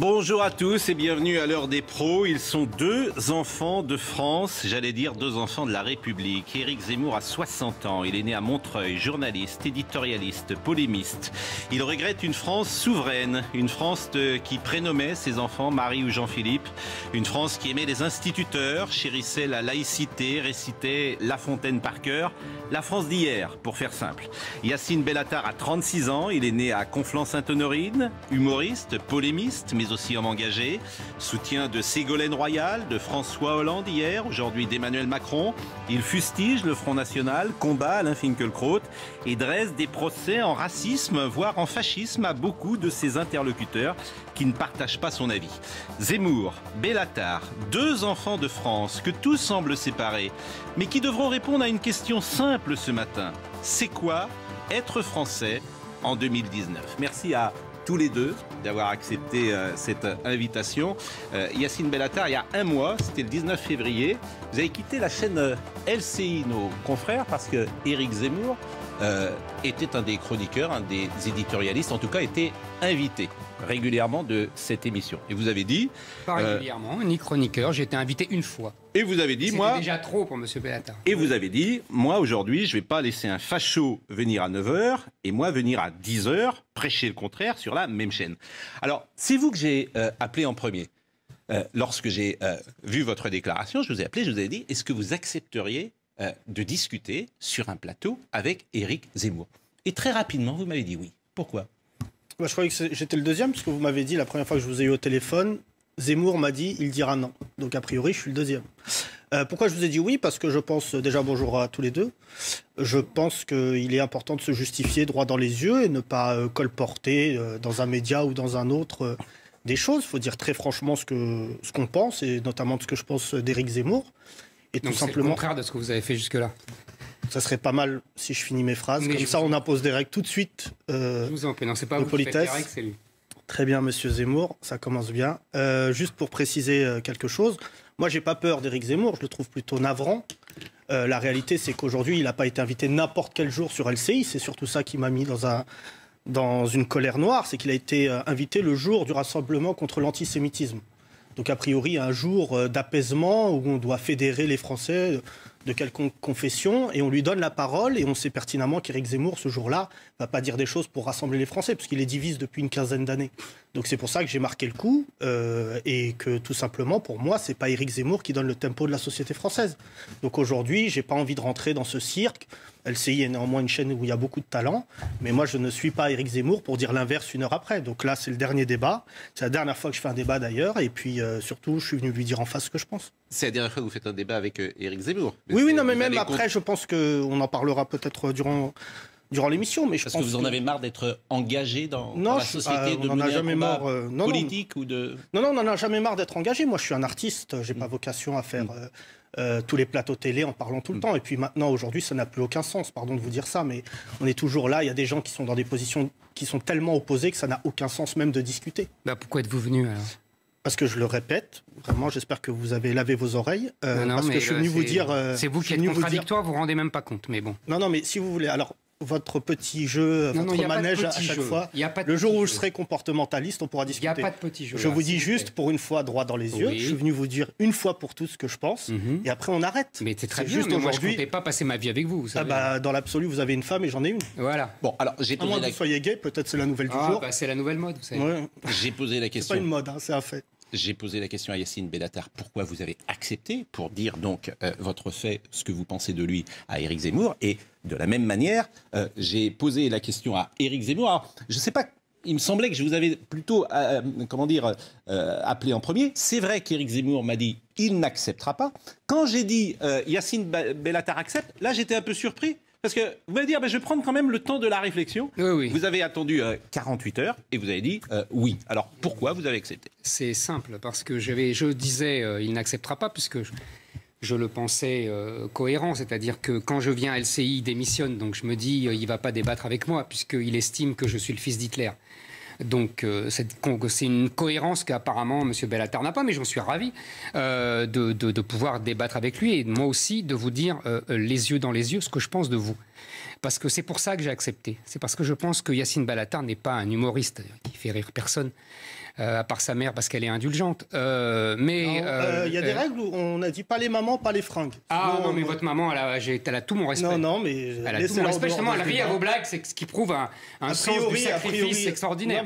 Bonjour à tous et bienvenue à l'heure des pros. Ils sont deux enfants de France, j'allais dire deux enfants de la République. Éric Zemmour a 60 ans, il est né à Montreuil, journaliste, éditorialiste, polémiste. Il regrette une France souveraine, une France qui prénommait ses enfants Marie ou Jean-Philippe, une France qui aimait les instituteurs, chérissait la laïcité, récitait La Fontaine par cœur. La France d'hier, pour faire simple. Yacine Bellatar a 36 ans, il est né à Conflans-Sainte-Honorine, humoriste, polémiste, mais aussi homme engagé, soutien de Ségolène Royal, de François Hollande hier, aujourd'hui d'Emmanuel Macron. Il fustige le Front National, combat Alain Finkielkraut et dresse des procès en racisme, voire en fascisme à beaucoup de ses interlocuteurs qui ne partagent pas son avis. Zemmour, Bellatar, deux enfants de France que tout semble séparer, mais qui devront répondre à une question simple ce matin. C'est quoi être français en 2019 ? Merci à tous les deux d'avoir accepté cette invitation. Yacine Bellatar, il y a un mois, c'était le 19 février, vous avez quitté la chaîne LCI, nos confrères, parce que Éric Zemmour était un des chroniqueurs, un des éditorialistes, en tout cas était invité régulièrement de cette émission. Et vous avez dit... Pas régulièrement, ni chroniqueur, j'ai été invité une fois. Et vous avez dit, moi... C'était déjà trop pour M. Bellatar. Et vous avez dit, moi aujourd'hui, je ne vais pas laisser un facho venir à 9h et moi venir à 10h, prêcher le contraire sur la même chaîne. Alors, c'est vous que j'ai appelé en premier. Lorsque j'ai vu votre déclaration, je vous ai appelé, je vous ai dit, est-ce que vous accepteriez de discuter sur un plateau avec Éric Zemmour? Et très rapidement, vous m'avez dit oui. Pourquoi? Moi, je croyais que j'étais le deuxième, parce que vous m'avez dit la première fois que je vous ai eu au téléphone, Zemmour m'a dit il dira non. Donc a priori, je suis le deuxième. Pourquoi je vous ai dit oui? Parce que je pense, déjà bonjour à tous les deux, je pense qu'il est important de se justifier droit dans les yeux et ne pas colporter dans un média ou dans un autre des choses. Il faut dire très franchement ce qu'on pense, et notamment de ce que je pense d'Éric Zemmour. Et donc tout simplement, c'est le contraire de ce que vous avez fait jusque-là. Ça serait pas mal si je finis mes phrases. Mais comme ça, on impose des règles tout de suite. Je vous en prie, non, c'est pas vous qui faites les règles, c'est lui. Très bien, monsieur Zemmour, ça commence bien. Juste pour préciser quelque chose, moi, j'ai pas peur d'Éric Zemmour, je le trouve plutôt navrant. La réalité, c'est qu'aujourd'hui, il n'a pas été invité n'importe quel jour sur LCI. C'est surtout ça qui m'a mis dans une colère noire, c'est qu'il a été invité le jour du rassemblement contre l'antisémitisme. Donc, a priori, un jour d'apaisement où on doit fédérer les Français de quelconque confession, et on lui donne la parole, et on sait pertinemment qu'Éric Zemmour, ce jour-là, va pas dire des choses pour rassembler les Français, puisqu'il les divise depuis une quinzaine d'années. Donc c'est pour ça que j'ai marqué le coup, et que tout simplement, pour moi, c'est pas Éric Zemmour qui donne le tempo de la société française. Donc aujourd'hui, j'ai pas envie de rentrer dans ce cirque. LCI est néanmoins une chaîne où il y a beaucoup de talent, mais moi je ne suis pas Éric Zemmour pour dire l'inverse une heure après. Donc là, c'est le dernier débat. C'est la dernière fois que je fais un débat d'ailleurs, et puis surtout, je suis venu lui dire en face ce que je pense. C'est la dernière fois que vous faites un débat avec Éric Zemmour. Oui, non, mais même après, je pense qu'on en parlera peut-être durant l'émission. Mais Parce que vous en avez marre d'être engagé dans la société, de on mener a un jamais combat marre, politique ou de... Non, on n'en a jamais marre d'être engagé. Moi, je suis un artiste. J'ai pas vocation à faire tous les plateaux télé en parlant tout le temps. Et puis maintenant, aujourd'hui, ça n'a plus aucun sens. Pardon de vous dire ça, mais on est toujours là. Il y a des gens qui sont dans des positions qui sont tellement opposées que ça n'a aucun sens même de discuter. Bah, pourquoi êtes-vous venu alors? Parce que je le répète, vraiment, j'espère que vous avez lavé vos oreilles. Parce que je suis venu vous dire... c'est vous qui êtes contradictoire, vous vous rendez même pas compte, mais bon. Non, mais si vous voulez... Alors, votre petit jeu, votre manège à chaque fois, le jour où je serai comportementaliste, on pourra discuter. Il n'y a pas de petit jeu. Je vous dis juste, pour une fois, droit dans les yeux, je suis venu vous dire une fois pour toutes ce que je pense, et après on arrête. Mais c'est très bien, mais moi je ne comptais pas passer ma vie avec vous, vous savez. Dans l'absolu, vous avez une femme et j'en ai une. Voilà. Bon, alors j'ai posé que vous soyez gay, peut-être c'est la nouvelle du jour. C'est la nouvelle mode, vous savez. Ouais. J'ai posé la question... C'est pas une mode, c'est un fait. J'ai posé la question à Yacine Bellatar, pourquoi vous avez accepté pour dire donc votre fait, ce que vous pensez de lui à Éric Zemmour. Et de la même manière, j'ai posé la question à Éric Zemmour. Alors, je ne sais pas, il me semblait que je vous avais plutôt, appelé en premier. C'est vrai qu'Éric Zemmour m'a dit il n'acceptera pas. Quand j'ai dit Yacine Bellatar accepte, là j'étais un peu surpris. Parce que vous allez dire, je vais prendre quand même le temps de la réflexion. Oui. Vous avez attendu 48 heures et vous avez dit oui. Alors pourquoi vous avez accepté? C'est simple, parce que je disais il n'acceptera pas, puisque je le pensais cohérent. C'est-à-dire que quand je viens à LCI, il démissionne. Donc je me dis, il ne va pas débattre avec moi, puisqu'il estime que je suis le fils d'Hitler. Donc c'est une cohérence qu'apparemment M. Bellatar n'a pas, mais j'en suis ravi de pouvoir débattre avec lui et moi aussi de vous dire les yeux dans les yeux ce que je pense de vous. Parce que c'est pour ça que j'ai accepté. C'est parce que je pense que Yacine Bellatar n'est pas un humoriste qui fait rire personne. à part sa mère parce qu'elle est indulgente. Mais il y a des règles où on a dit pas les mamans, pas les fringues. Ah non, mais votre maman, elle a tout mon respect. Non, mais elle a tout mon respect. Justement, elle rit à vos blagues, c'est ce qui prouve un sens du sacrifice extraordinaire.